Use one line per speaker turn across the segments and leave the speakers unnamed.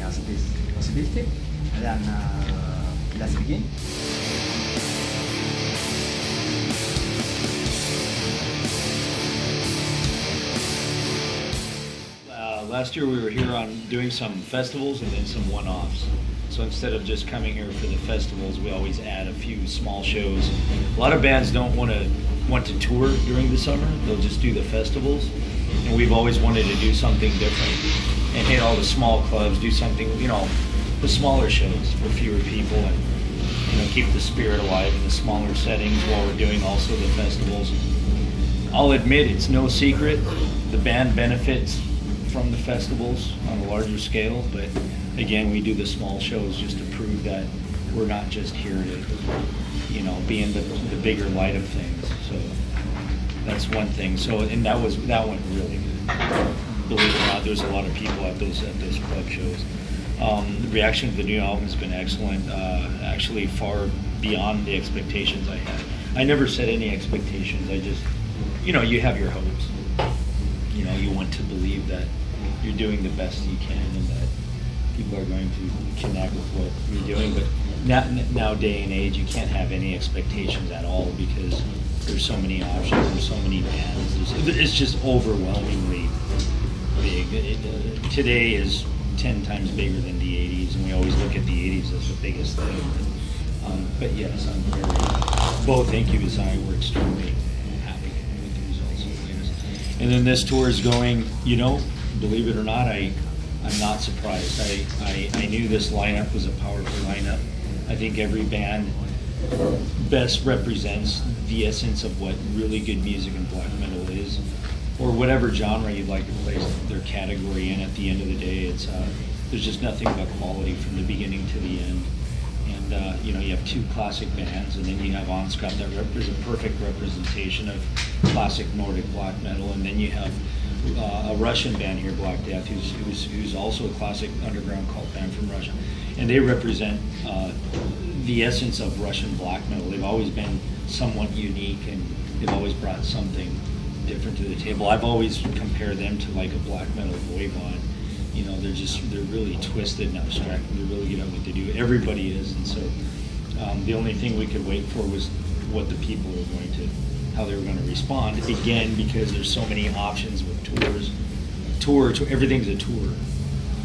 has this possibility. And then let's begin.
Last year we were here on doing some festivals and then some one-offs. So instead of just coming here for the festivals, we always add a few small shows. A lot of bands don't want to tour during the summer. They'll just do the festivals. And we've always wanted to do something different and hit all the small clubs, do something, the smaller shows for fewer people, and keep the spirit alive in the smaller settings while we're doing also the festivals. I'll admit it's no secret the band benefits from the festivals on a larger scale, but again, we do the small shows just to prove that we're not just here to, be in the bigger light of things. So that's one thing. So, and that went really good. Believe it or not, there's a lot of people at those club shows. The reaction to the new album has been excellent. Actually, far beyond the expectations I had. I never set any expectations. I just, you have your hopes. You want to believe that you're doing the best you can and that people are going to connect with what you're doing. But now day and age, you can't have any expectations at all because there's so many options, there's so many bands. It's just overwhelmingly big. Today is 10 times bigger than the 80s, and we always look at the 80s as the biggest thing. But yes, I'm very, both Incubus and I were extremely happy with the results of the latest. And then this tour is going, believe it or not, I'm not surprised. I knew this lineup was a powerful lineup. I think every band best represents the essence of what really good music and black metal is, or whatever genre you'd like to place their category in. At the end of the day, it's there's just nothing but quality from the beginning to the end. And you have two classic bands, and then you have Ondskapt that is a perfect representation of classic Nordic black metal, and then you have a Russian band here, Blackdeath, who's also a classic underground cult band from Russia, and they represent the essence of Russian black metal. They've always been somewhat unique, and they've always brought something different to the table. I've always compared them to like a black metal boy band. They're really twisted and abstract. They're really good at what they do. Everybody is, and so the only thing we could wait for was what the people were going to, how they were going to respond. Again, because there's so many options with tours. Everything's a tour.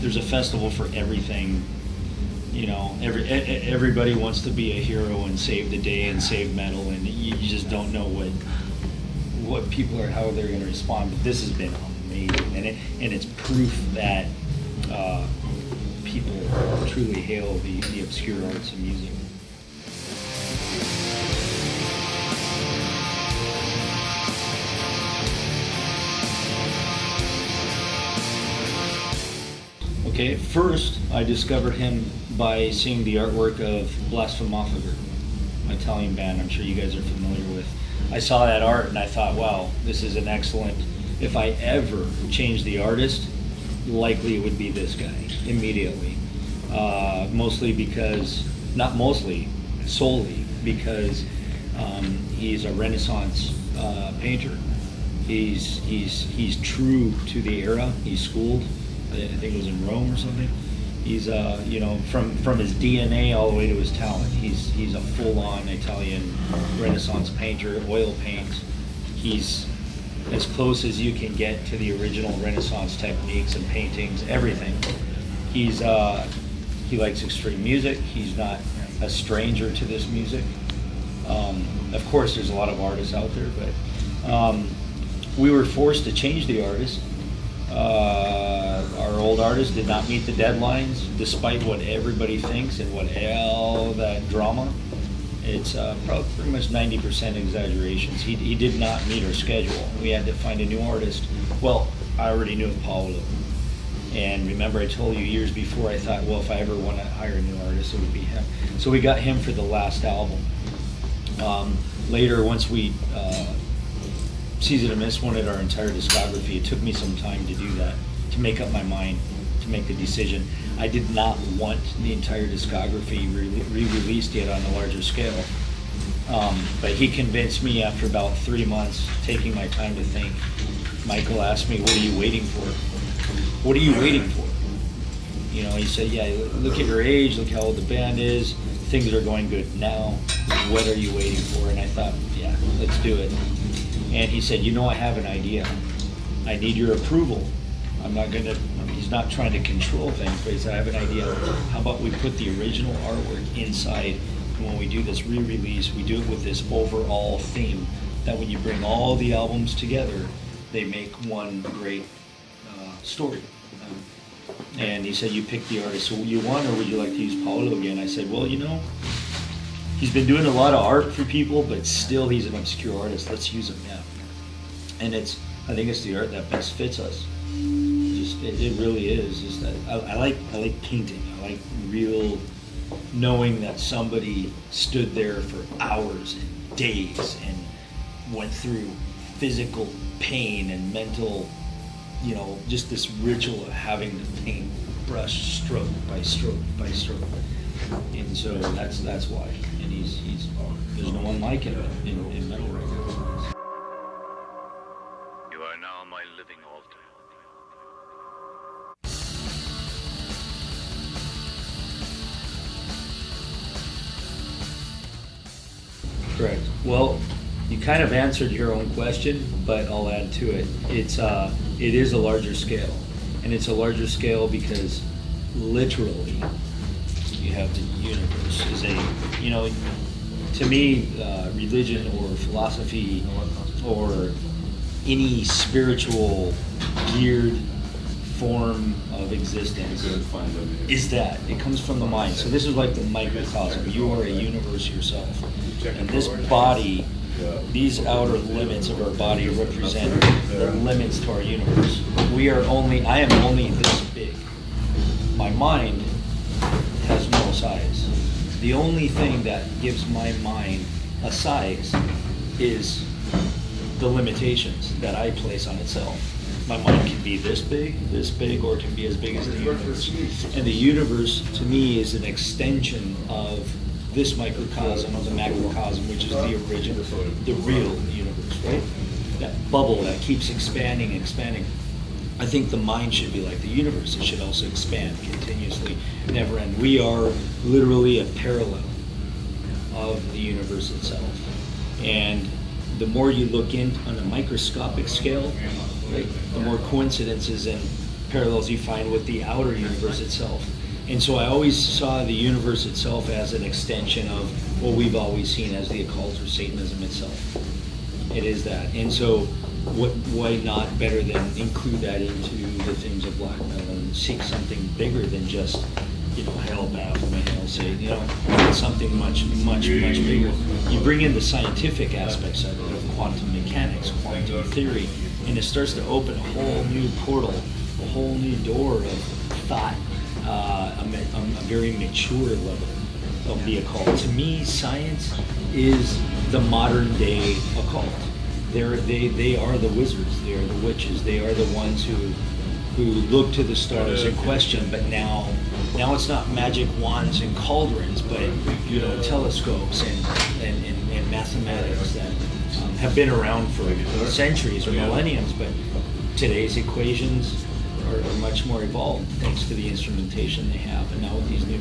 There's a festival for everything. Everybody wants to be a hero and save the day and save metal, and you just don't know what people are, how they're going to respond. But this has been amazing, and it's proof that people truly hail the obscure arts and music. Okay, first I discovered him by seeing the artwork of Blasphemophager, an Italian band I'm sure you guys are familiar with. I saw that art and I thought, wow, this is an excellent, if I ever change the artist, likely it would be this guy, immediately. Solely because he's a Renaissance painter. He's true to the era. He's schooled. I think it was in Rome or something. He's from his DNA all the way to his talent. He's a full-on Italian Renaissance painter, oil paints. He's as close as you can get to the original Renaissance techniques and paintings, everything. He likes extreme music. He's not a stranger to this music. Of course, there's a lot of artists out there, but we were forced to change the artist. Our old artist did not meet the deadlines, despite what everybody thinks and what all that drama. It's probably pretty much 90% exaggerations. He did not meet our schedule. We had to find a new artist. Well, I already knew Paolo. And remember, I told you years before, I thought, well, if I ever want to hire a new artist, it would be him. So we got him for the last album. Later, once we Season of Mist wanted our entire discography, it took me some time to do that, to make up my mind, to make the decision. I did not want the entire discography re-released yet on a larger scale. But he convinced me after about 3 months, taking my time to think. Michael asked me, what are you waiting for? What are you waiting for? You know, he said, yeah, look at your age, look how old the band is, things are going good now, what are you waiting for? And I thought, yeah, let's do it. And he said, you know, I have an idea. I need your approval. I'm not gonna, he's not trying to control things, but he said, I have an idea. How about we put the original artwork inside, and when we do this re-release, we do it with this overall theme, that when you bring all the albums together, they make one great story. And he said, you pick the artist so you want, or would you like to use Paolo again? I said, well, you know, he's been doing a lot of art for people, but still he's an obscure artist. Let's use him now. And I think it's the art that best fits us. It really is. Just that I like painting. I like real knowing that somebody stood there for hours and days and went through physical pain and mental, you know, just this ritual of having to paint brush stroke by stroke by stroke. And so that's why. And he's there's no one like him in metal records.
You are now my living altar.
Correct. Well, you kind of answered your own question, but I'll add to it. It is a larger scale, and it's a larger scale because literally you have the universe is a, you know, to me, religion or philosophy or any spiritual geared form of existence is that it comes from the mind. So this is like the microcosm. You are a universe yourself, and this body, these outer limits of our body represent the limits to our universe. I am only this big. My mind has no size. The only thing that gives my mind a size is the limitations that I place on itself. My mind can be this big, or it can be as big as the universe. And the universe, to me, is an extension of this microcosm, of the macrocosm, which is the original, the real universe, right? That bubble that keeps expanding and expanding. I think the mind should be like the universe. It should also expand continuously, never end. We are literally a parallel of the universe itself. And the more you look in on a microscopic scale, right, the more coincidences and parallels you find with the outer universe itself. And so I always saw the universe itself as an extension of what we've always seen as the occult or Satanism itself. It is that. And so why not better than include that into the things of black metal and seek something bigger than just, you know, Hail, Baphomet, Hail, Satan, you know, something much bigger. You bring in the scientific aspects of it, of quantum mechanics, quantum theory, and it starts to open a whole new portal, a whole new door of thought, a very mature level of the occult. To me, science is the modern day occult. They are the wizards, they are the witches, they are the ones who look to the stars and question, but now it's not magic wands and cauldrons, but, you know, telescopes and mathematics that have been around for centuries or millenniums, but today's equations are much more evolved thanks to the instrumentation they have. And now with these new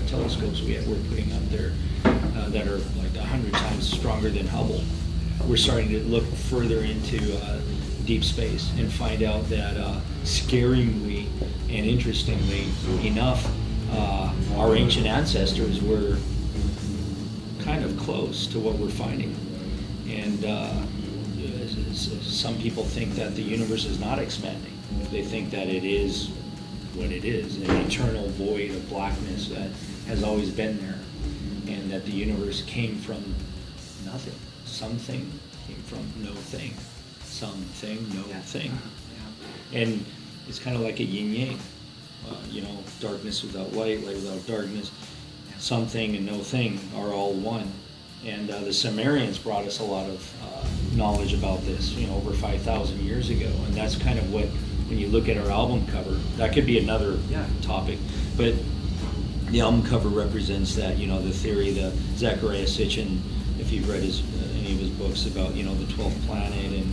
telescopes we're putting up there that are like 100 times stronger than Hubble, we're starting to look further into deep space and find out that scaringly and interestingly enough, our ancient ancestors were kind of close to what we're finding. And some people think that the universe is not expanding. They think that it is what it is, an eternal void of blackness that has always been there, and that the universe came from nothing. Something came from no thing. Something, no thing. And it's kind of like a yin-yang. You know, darkness without light, light without darkness. Something and no thing are all one. And the Sumerians brought us a lot of knowledge about this, you know, over 5,000 years ago. And that's kind of what, when you look at our album cover, that could be another topic. But the album cover represents that, you know, the theory, the Zecharia Sitchin, if you've read any of his books about, you know, the 12th planet and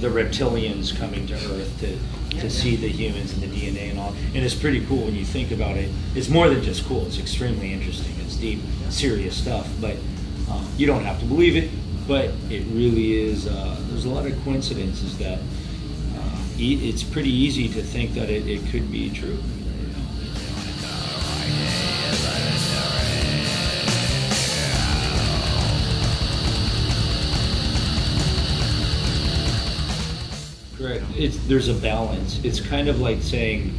the reptilians coming to Earth to see the humans and the DNA and all. And it's pretty cool when you think about it. It's more than just cool. It's extremely interesting. It's deep, serious stuff. But you don't have to believe it. But it really is. There's a lot of coincidences that it's pretty easy to think that it could be true. Correct. There's a balance. It's kind of like saying,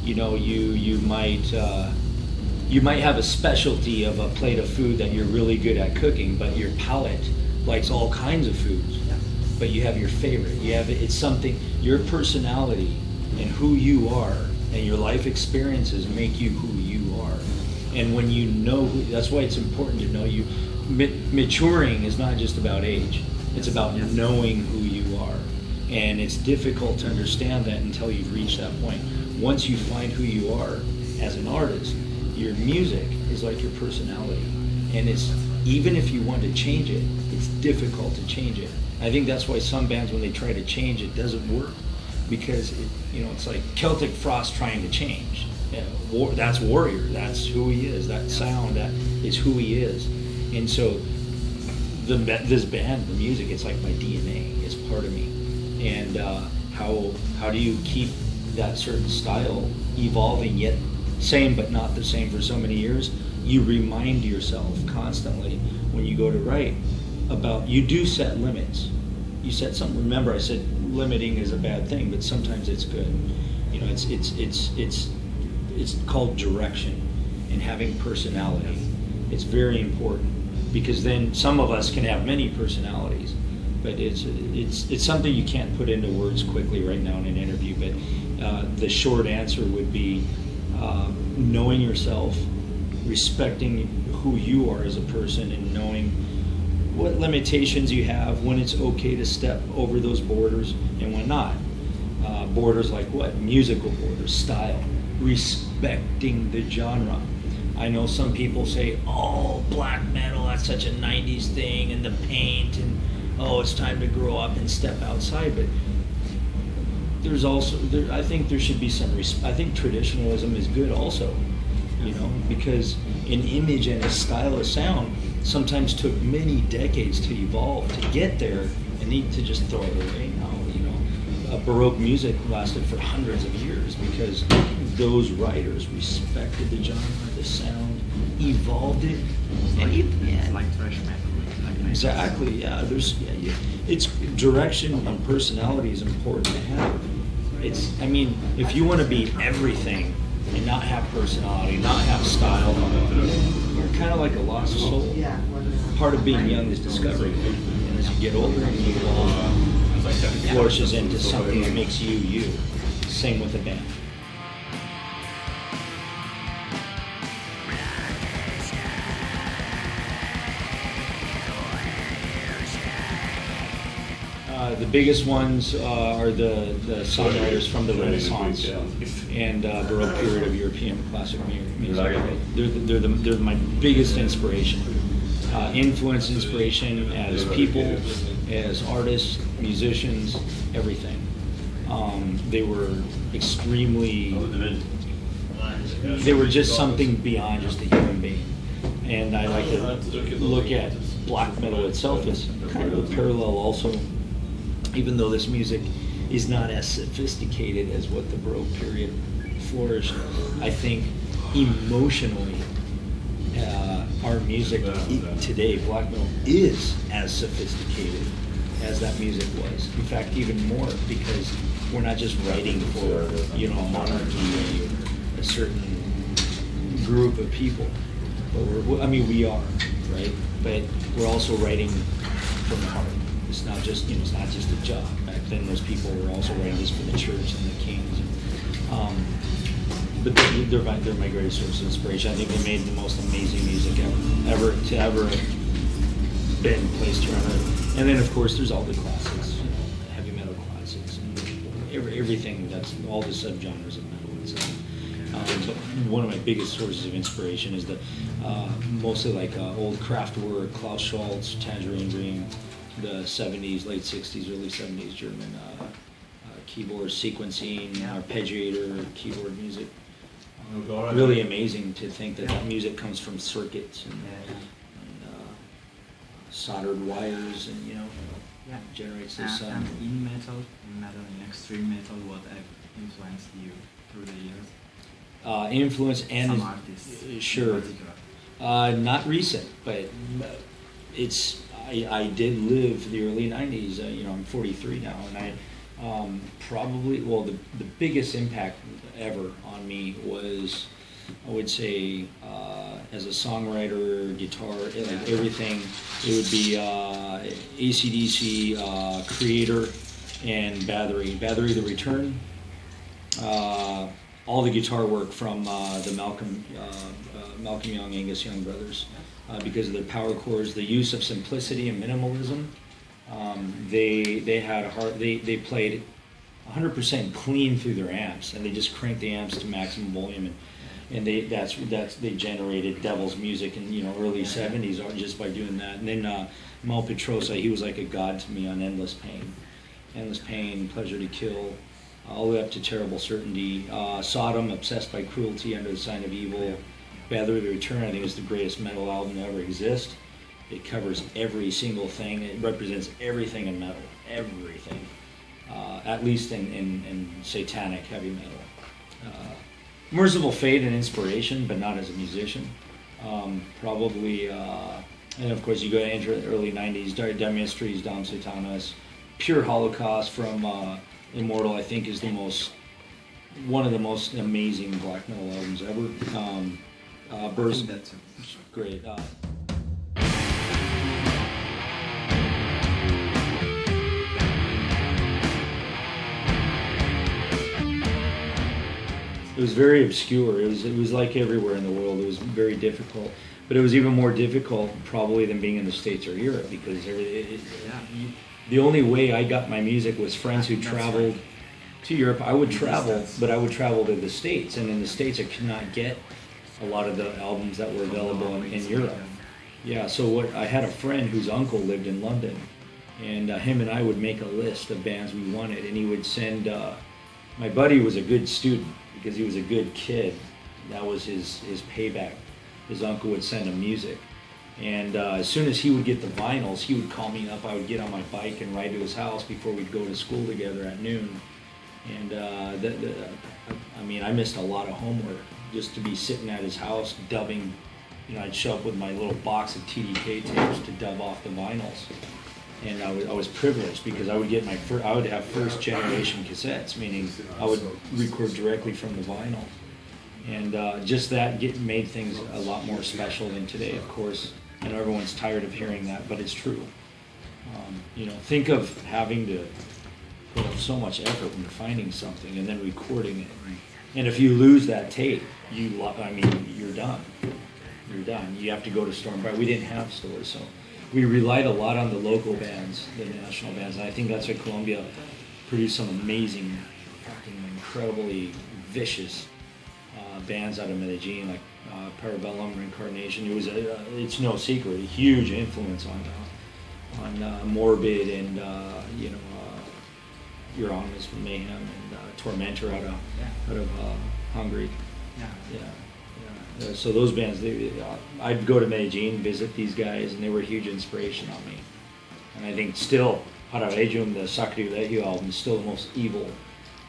you know, you might have a specialty of a plate of food that you're really good at cooking, but your palate likes all kinds of foods. But you have your favorite. It's something, your personality and who you are and your life experiences make you who you are. And when you know that's why it's important to know you. Maturing is not just about age. It's about knowing who you are. And it's difficult to understand that until you've reached that point. Once you find who you are as an artist, your music is like your personality. And it's, even if you want to change it, it's difficult to change it. I think that's why some bands, when they try to change, it doesn't work, because it's like Celtic Frost trying to change. That's Warrior. That's who he is. That sound, that is who he is. And so this band, the music, it's like my DNA. It's part of me. And how do you keep that certain style evolving yet same but not the same for so many years? You remind yourself constantly when you go to write about, you do set limits. You set some. Remember, I said limiting is a bad thing, but sometimes it's good. You know, it's called direction and having personality. It's very important, because then some of us can have many personalities, but it's something you can't put into words quickly right now in an interview. But the short answer would be knowing yourself, respecting who you are as a person, and knowing what limitations you have, when it's okay to step over those borders and when not. Borders like what? Musical borders, style, respecting the genre. I know some people say, oh, black metal, that's such a 90s thing, and the paint, and oh, it's time to grow up and step outside. But there's also, I think there should be some, I think traditionalism is good also, you know, because an image and a style of sound sometimes took many decades to evolve to get there, and need to just throw it away now. You know, Baroque music lasted for hundreds of years because those writers respected the genre, the sound, evolved it, and
It's like thrash metal.
exactly, yeah. It's direction and personality is important to have. I mean, if you want to be everything and not have personality, not have style, you're kind of like a lost soul. Part of being young is discovery. And as you get older and you evolve, it flourishes into something that makes you you. Same with a band. The biggest ones are the songwriters from the Renaissance and Baroque period of European classic music. They're my biggest inspiration. Influence, inspiration as people, as artists, musicians, everything. They were extremely, they were just something beyond just a human being. And I like to look at black metal itself as kind of a parallel also. Even though this music is not as sophisticated as what the Baroque period flourished, I think emotionally our music today, black metal, is as sophisticated as that music was. In fact, even more, because we're not just writing for, you know, a monarchy or a certain group of people. But we are, right? But we're also writing from the heart. It's not just, it's not just a job. Back then, those people were also writing this for the church and the kings. But they're my greatest source of inspiration. I think they made the most amazing music ever been placed around Earth. And then, of course, there's all the classics, heavy metal classics, and everything that's all the subgenres of metal itself. But one of my biggest sources of inspiration is mostly like old Kraftwerk, Klaus Schulze, Tangerine Dream. the 70s, late 60s, early 70s German keyboard sequencing, arpeggiator, keyboard music. Really amazing to think that that music comes from circuits and soldered wires, and generates the sound.
And in metal, in extreme metal, what have influenced you through the years?
Influence and
some artists.
Sure. Not recent, but it's. I did live the early '90s. I'm 43 now, and I probably the biggest impact ever on me was, I would say, as a songwriter, guitar, like everything. It would be AC/DC, Creator, and Battery. Battery, The Return. All the guitar work from the Malcolm Young, Angus Young brothers, because of their power chords, the use of simplicity and minimalism. They played 100% clean through their amps, and they just cranked the amps to maximum volume, and they generated devil's music in early 70s just by doing that. And then Mal Petrosa, he was like a god to me on Endless Pain, Pleasure to Kill, all the way up to Terrible Certainty. Sodom, Obsessed by Cruelty, Under the Sign of Evil. Battery, The Return, I think, is the greatest metal album to ever exist. It covers every single thing. It represents everything in metal, everything. At least in satanic heavy metal. Merciful Fate and inspiration, but not as a musician. Probably, and of course you go into the early 90s, Dire Mysteries, Dom Satanas. Pure Holocaust from Immortal, I think, is one of the most amazing black metal albums ever. Burst,
That's
great. It was very obscure. It was like everywhere in the world. It was very difficult, but it was even more difficult probably than being in the States or Europe, because the only way I got my music was friends who traveled to Europe. I would travel, but I would travel to the States, and in the States I could not get a lot of the albums that were available in Europe. Yeah, so I had a friend whose uncle lived in London, and him and I would make a list of bands we wanted, and he would send. My buddy was a good student because he was a good kid. That was his payback. His uncle would send him music. And as soon as he would get the vinyls, he would call me up. I would get on my bike and ride to his house before we'd go to school together at noon. And I missed a lot of homework just to be sitting at his house dubbing. I'd show up with my little box of TDK tapes to dub off the vinyls. And I was privileged because I would get I would have first generation cassettes, meaning I would record directly from the vinyl. And just that made things a lot more special than today, of course. I know everyone's tired of hearing that, but it's true. Think of having to put up so much effort into finding something and then recording it. And if you lose that tape, you're done. You're done. You have to go to Størm. But we didn't have stores, so we relied a lot on the local bands, the national bands. And I think that's why Colombia produced some amazing, fucking incredibly vicious bands out of Medellin, like Parabellum, Reincarnation. It's no secret, a huge influence on Morbid and Euronymous from Mayhem and Tormentor out of Hungary. So those bands, I'd go to Medellin, visit these guys, and they were a huge inspiration on me. And I think still, Pararegium, the Sacrilegio album, is still the most evil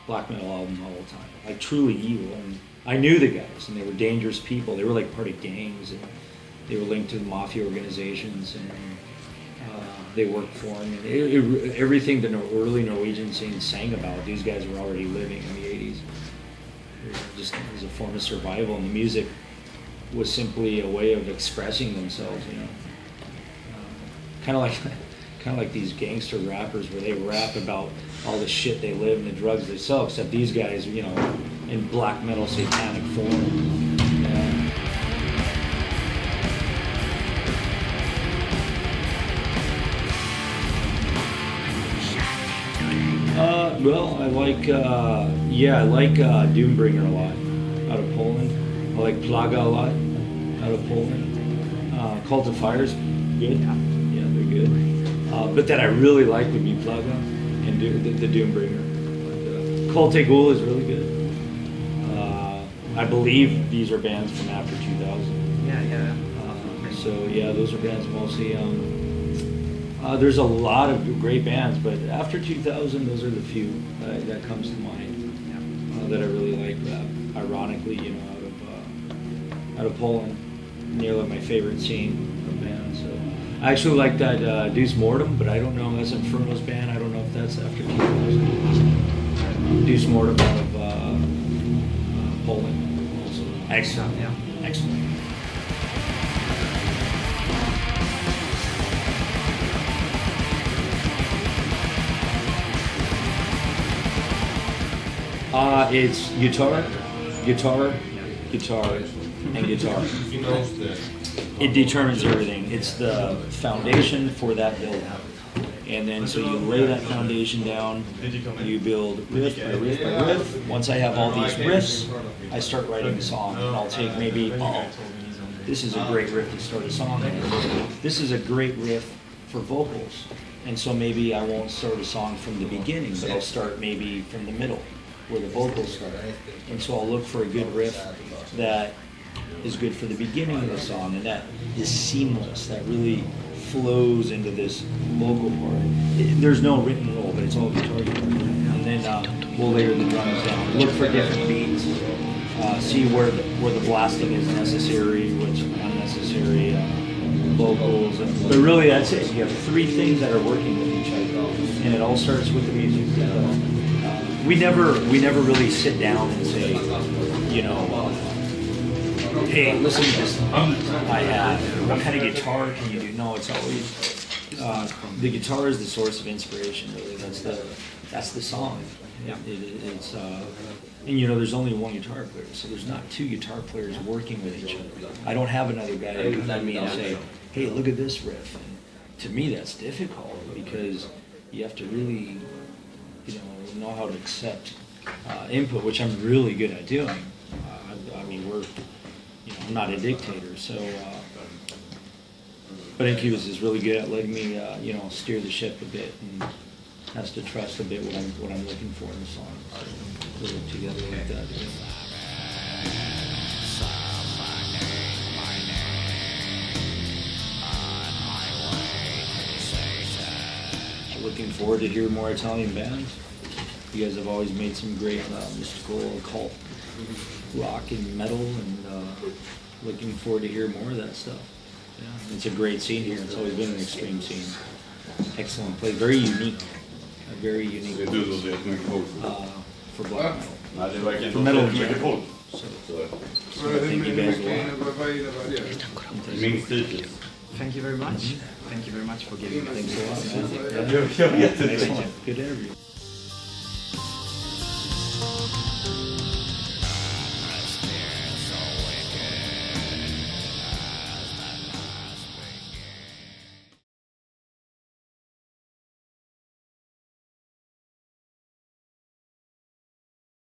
black metal album of all time. Like truly evil. And I knew the guys, and they were dangerous people. They were like part of gangs, and they were linked to mafia organizations, and they worked for them. And everything the early Norwegian scene sang about, these guys were already living in the 80s. Just as a form of survival, and the music was simply a way of expressing themselves, kind of like these gangster rappers where they rap about all the shit they live and the drugs they sell, except these guys, in black metal satanic form. Well, I like Doombringer a lot, out of Poland. I like Plaga a lot, out of Poland. Cult of Fire's good. Yeah, they're good. But that I really like would be Pagan and the Doombringer. Culte Ghoul is really good. I believe these are bands from after 2000.
Yeah.
So yeah, those are bands mostly. There's a lot of great bands, but after 2000, those are the few that comes to mind that I really like. Ironically, you know, out of Poland, nearly my favorite scene of bands. So I actually like that Deuce Mortem, but I don't know. That's Inferno's band. I don't know if that's after 2000. Deuce Mortem out of Poland. Also excellent.
Yeah.
Excellent. It's guitar, and guitar. It determines everything. It's the foundation for that build. And then so you lay that foundation down, you build riff by riff by riff. Once I have all these riffs, I start writing a song. And I'll take maybe, this is a great riff to start a song. This is a great riff for vocals. And so maybe I won't start a song from the beginning, but I'll start maybe from the middle, where the vocals start. And so I'll look for a good riff that is good for the beginning of the song and that is seamless, that really flows into this vocal part. There's no written roll, but it's all guitar. And then we'll layer the drums down. Look for different beats. See where the blasting is necessary, what's unnecessary, vocals. But really that's it. You have three things that are working with each other. And it all starts with the music. We never really sit down and say, you know, hey, listen to this I have. What kind of guitar can you do? No, it's always the guitar is the source of inspiration. Really, that's the song. It's and you know, there's only one guitar player, so there's not two guitar players working with each other. I don't have another guy to come at me and say, hey, look at this riff. And to me, that's difficult because you have to really, you know how to accept input, which I'm really good at doing. I mean, I'm not a dictator, so. But Incubus is really good at letting me, steer the ship a bit, and has to trust a bit what I'm looking for in the song. So we work together like that. Looking forward to hear more Italian bands. You guys have always made some great mystical occult rock and metal, and looking forward to hear more of that stuff. Yeah, it's a great scene here. It's always been an extreme scene. Excellent place, very unique, a very unique place, for black metal, for metal in general. So I think you guys will.
Thank you very much. Thank you very much for giving us.
Thanks a lot, man. Yeah. Excellent. Good interview.